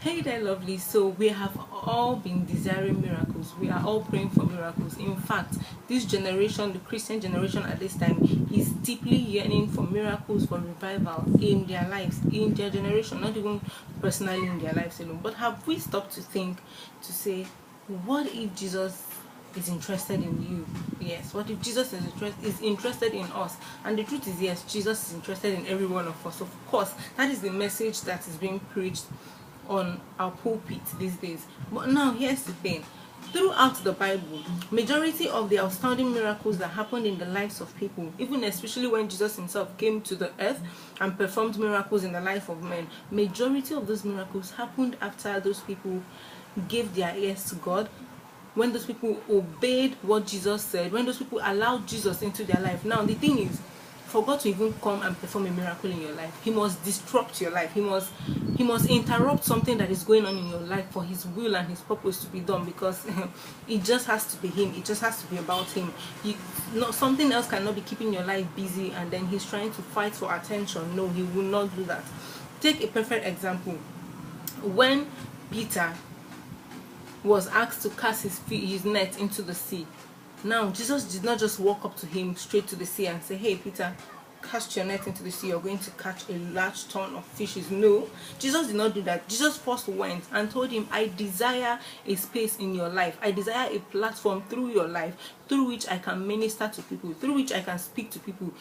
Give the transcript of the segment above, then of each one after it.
Hey there, lovely. So we have all been desiring miracles. We are all praying for miracles. In fact, this generation, the Christian generation at this time, is deeply yearning for miracles, for revival in their lives, in their generation, not even personally in their lives alone. But have we stopped to think, to say, what if Jesus is interested in you? Yes. What if Jesus is interested in us? And the truth is, yes, Jesus is interested in every one of us. Of course, that is the message that is being preached on our pulpit these days. But now here's the thing: throughout the Bible, majority of the astounding miracles that happened in the lives of people, even especially when Jesus himself came to the earth and performed miracles in the life of men, majority of those miracles happened after those people gave their ears to God, when those people obeyed what Jesus said, when those people allowed Jesus into their life. Now the thing is, for God to even come and perform a miracle in your life, he must disrupt your life. He must interrupt something that is going on in your life for his will and his purpose to be done, because it just has to be him. It just has to be about him. Something else cannot be keeping your life busy and then he's trying to fight for attention. No, he will not do that. Take a perfect example. When Peter was asked to cast his net into the sea, now Jesus did not just walk up to him straight to the sea and say, "Hey Peter, cast your net into the sea, you're going to catch a large ton of fishes." No, Jesus did not do that. Jesus first went and told him, "I desire a space in your life. I desire a platform through your life, through which I can minister to people, through which I can speak to people."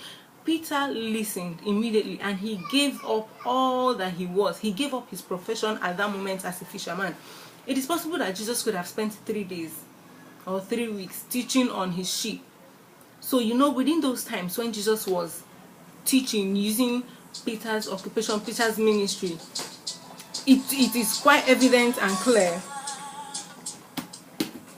Peter listened immediately and he gave up all that he was. He gave up his profession at that moment as a fisherman. It is possible that Jesus could have spent 3 days or 3 weeks teaching on his sheep. So, within those times when Jesus was teaching, using Peter's occupation, Peter's ministry, it is quite evident and clear.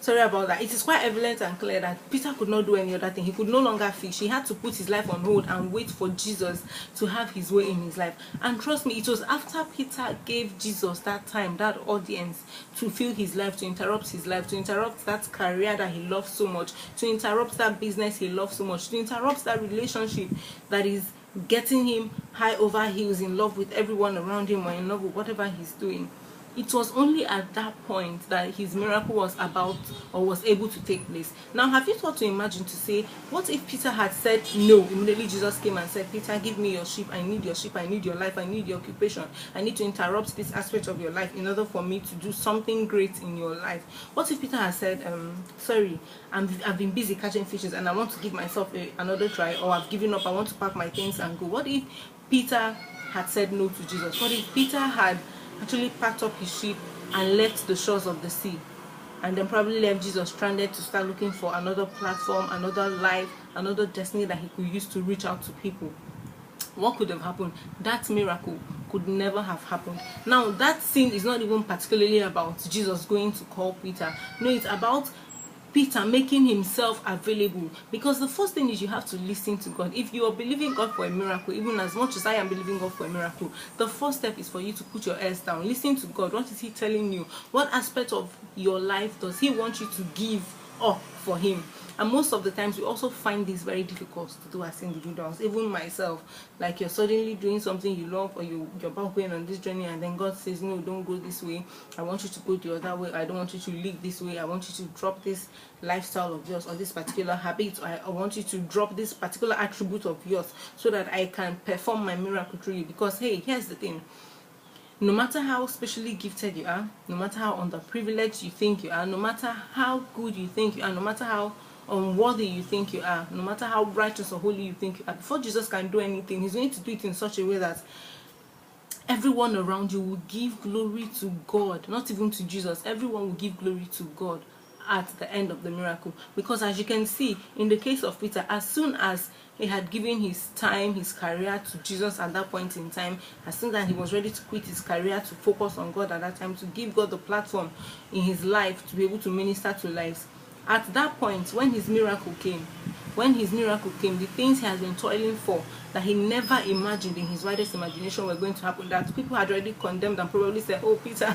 Sorry about that. It is quite evident and clear that Peter could not do any other thing. He could no longer fish. He had to put his life on hold and wait for Jesus to have his way in his life. And trust me, it was after Peter gave Jesus that time, that audience, to fill his life, to interrupt his life, to interrupt that career that he loved so much, to interrupt that business he loved so much, to interrupt that relationship that is getting him high over heels in love with everyone around him or in love with whatever he's doing. It was only at that point that his miracle was about or was able to take place. Now, have you thought to imagine, to say, what if Peter had said no? Immediately Jesus came and said, "Peter, give me your sheep. I need your sheep. I need your life. I need your occupation. I need to interrupt this aspect of your life in order for me to do something great in your life." What if Peter had said, "Sorry, I've been busy catching fishes and I want to give myself another try," or "I've given up. I want to pack my things and go"? What if Peter had said no to Jesus? What if Peter had actually packed up his sheep and left the shores of the sea, and then probably left Jesus stranded to start looking for another platform, another life, another destiny that he could use to reach out to people? What could have happened? That miracle could never have happened. Now, that scene is not even particularly about Jesus going to call Peter. No, it's about Peter making himself available. Because the first thing is, you have to listen to God. If you are believing God for a miracle, even as much as I am believing God for a miracle, the first step is for you to put your ears down. Listen to God. What is he telling you? What aspect of your life does he want you to give up for him? And most of the times we also find this very difficult to do as individuals. Even myself, like, you're suddenly doing something you love, or you're about going on this journey, and then God says, "No, don't go this way. I want you to go the other way. I don't want you to live this way. I want you to drop this lifestyle of yours, or this particular habit. I want you to drop this particular attribute of yours, so that I can perform my miracle through you." Because, hey, here's the thing: no matter how specially gifted you are, no matter how underprivileged you think you are, no matter how good you think you are, no matter how unworthy you think you are, no matter how righteous or holy you think you are, before Jesus can do anything, he's going to do it in such a way that everyone around you will give glory to God, not even to Jesus. Everyone will give glory to God at the end of the miracle. Because as you can see, in the case of Peter, as soon as he had given his time, his career to Jesus at that point in time, as soon as he was ready to quit his career to focus on God at that time, to give God the platform in his life to be able to minister to lives, at that point, when his miracle came, the things he has been toiling for, that he never imagined in his wildest imagination were going to happen, that people had already condemned and probably said, "Oh Peter,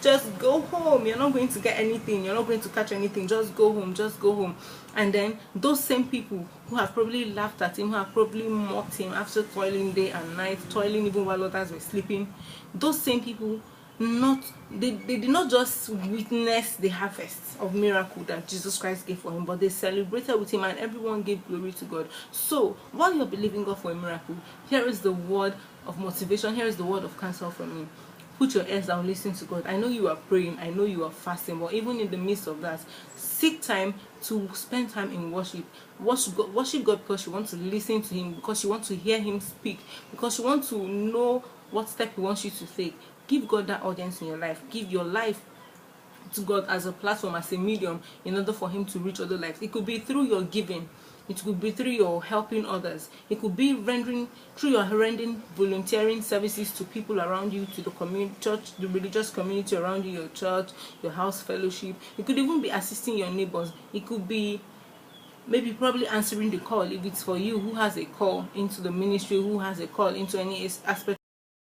just go home, you're not going to get anything, you're not going to catch anything, just go home, just go home." And then those same people who have probably laughed at him, who have probably mocked him after toiling day and night, toiling even while others were sleeping, those same people did not just witness the harvest of miracle that Jesus Christ gave for him, but they celebrated with him, and everyone gave glory to God. So while you're believing God for a miracle, here is the word of motivation, here is the word of counsel from me. Put your ears down, listen to God. I know you are praying, I know you are fasting, but even in the midst of that, seek time to spend time in worship. Worship God because you want to listen to him, because you want to hear him speak, because you want to know what step he wants you to take. Give God that audience in your life. Give your life to God as a platform, as a medium, in order for him to reach other lives. It could be through your giving, it could be through your helping others, it could be through your rendering volunteering services to people around you, to the community, church, the religious community around you, your church, your house fellowship. It could even be assisting your neighbors. It could be maybe probably answering the call if it's for you who has a call into the ministry, who has a call into any aspect